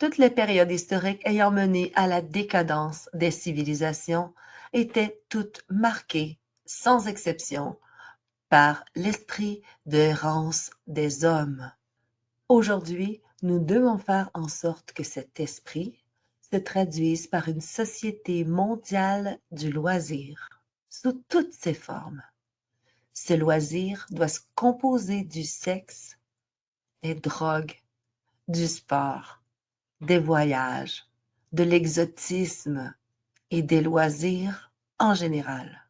Toutes les périodes historiques ayant mené à la décadence des civilisations étaient toutes marquées, sans exception, par l'esprit de errance des hommes. Aujourd'hui, nous devons faire en sorte que cet esprit se traduise par une société mondiale du loisir, sous toutes ses formes. Ce loisir doit se composer du sexe, des drogues, du sport, des voyages, de l'exotisme et des loisirs en général,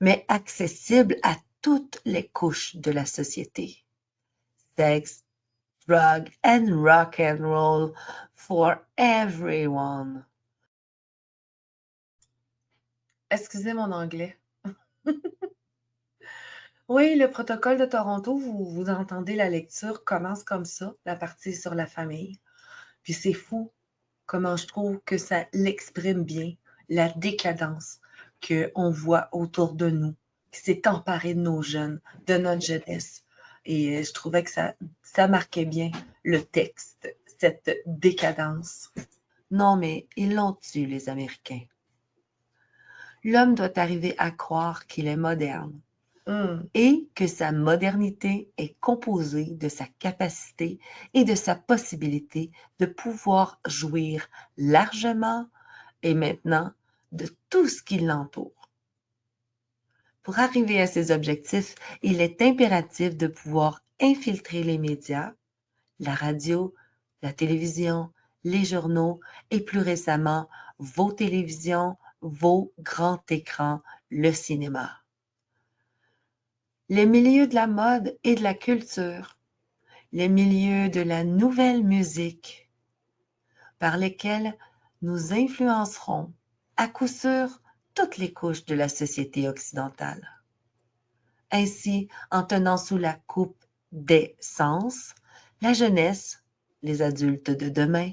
mais accessible à toutes les couches de la société. Sex, drug and rock and roll for everyone. Excusez mon anglais. Oui, le protocole de Toronto, vous entendez la lecture commence comme ça, la partie sur la famille. Puis c'est fou comment je trouve que ça l'exprime bien, la décadence qu'on voit autour de nous, qui s'est emparée de nos jeunes, de notre jeunesse. Et je trouvais que ça marquait bien le texte, cette décadence. Non, mais ils l'ont tué, les Américains. L'homme doit arriver à croire qu'il est moderne et que sa modernité est composée de sa capacité et de sa possibilité de pouvoir jouir largement et maintenant de tout ce qui l'entoure. Pour arriver à ces objectifs, il est impératif de pouvoir infiltrer les médias, la radio, la télévision, les journaux et plus récemment vos télévisions, vos grands écrans, le cinéma. Les milieux de la mode et de la culture, les milieux de la nouvelle musique, par lesquels nous influencerons à coup sûr toutes les couches de la société occidentale. Ainsi, en tenant sous la coupe des sens, la jeunesse, les adultes de demain,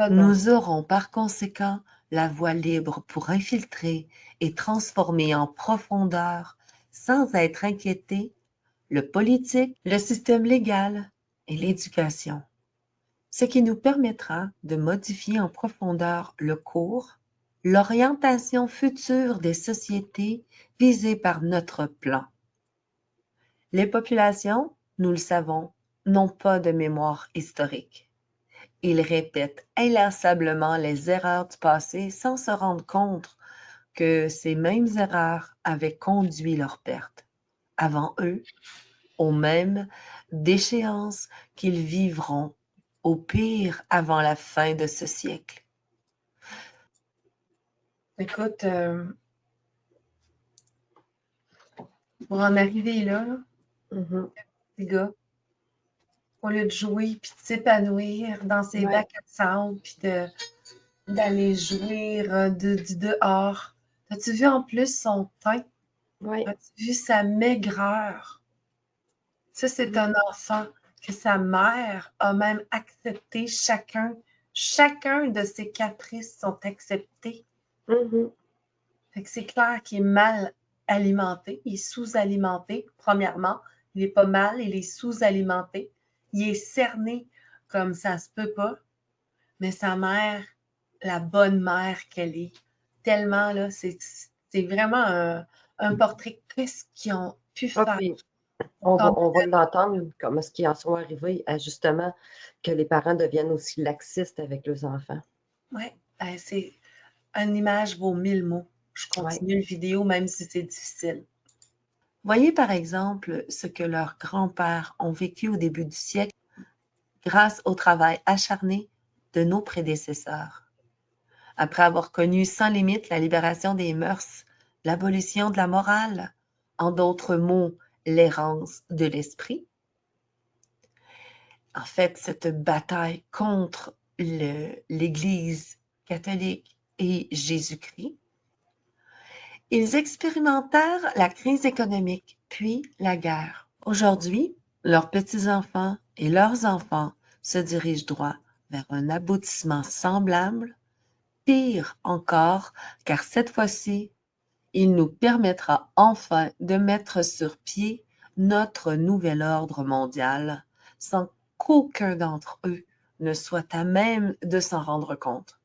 nous aurons par conséquent la voie libre pour infiltrer et transformer en profondeur, sans être inquiétés, le politique, le système légal et l'éducation, ce qui nous permettra de modifier en profondeur le cours, l'orientation future des sociétés visées par notre plan. Les populations, nous le savons, n'ont pas de mémoire historique. Ils répètent inlassablement les erreurs du passé sans se rendre compte que ces mêmes erreurs avaient conduit leur perte, avant eux, aux mêmes déchéances qu'ils vivront au pire avant la fin de ce siècle. Écoute, pour en arriver là, les gars, au lieu de jouer puis de s'épanouir dans ses bacs à sable puis d'aller jouir du dehors, as-tu vu en plus son teint? Oui. As-tu vu sa maigreur? Ça, c'est un enfant que sa mère a même accepté chacun de ses caprices sont acceptés. Fait que c'est clair qu'il est mal alimenté, il est sous-alimenté, premièrement. Il n'est pas mal, il est sous-alimenté. Il est cerné comme ça se peut pas. Mais sa mère, la bonne mère qu'elle est, tellement, là, c'est vraiment un portrait. Qu'est-ce qu'ils ont pu faire? Puis, on va l'entendre, comment est-ce qu'ils en sont arrivés à justement que les parents deviennent aussi laxistes avec leurs enfants. Oui, c'est une image vaut 1000 mots. Je continue une vidéo, même si c'est difficile. Voyez par exemple ce que leurs grands-pères ont vécu au début du siècle grâce au travail acharné de nos prédécesseurs. Après avoir connu sans limite la libération des mœurs, l'abolition de la morale, en d'autres mots, l'errance de l'esprit. En fait, cette bataille contre l'Église catholique et Jésus-Christ, ils expérimentèrent la crise économique, puis la guerre. Aujourd'hui, leurs petits-enfants et leurs enfants se dirigent droit vers un aboutissement semblable, pire encore, car cette fois-ci, il nous permettra enfin de mettre sur pied notre nouvel ordre mondial sans qu'aucun d'entre eux ne soit à même de s'en rendre compte.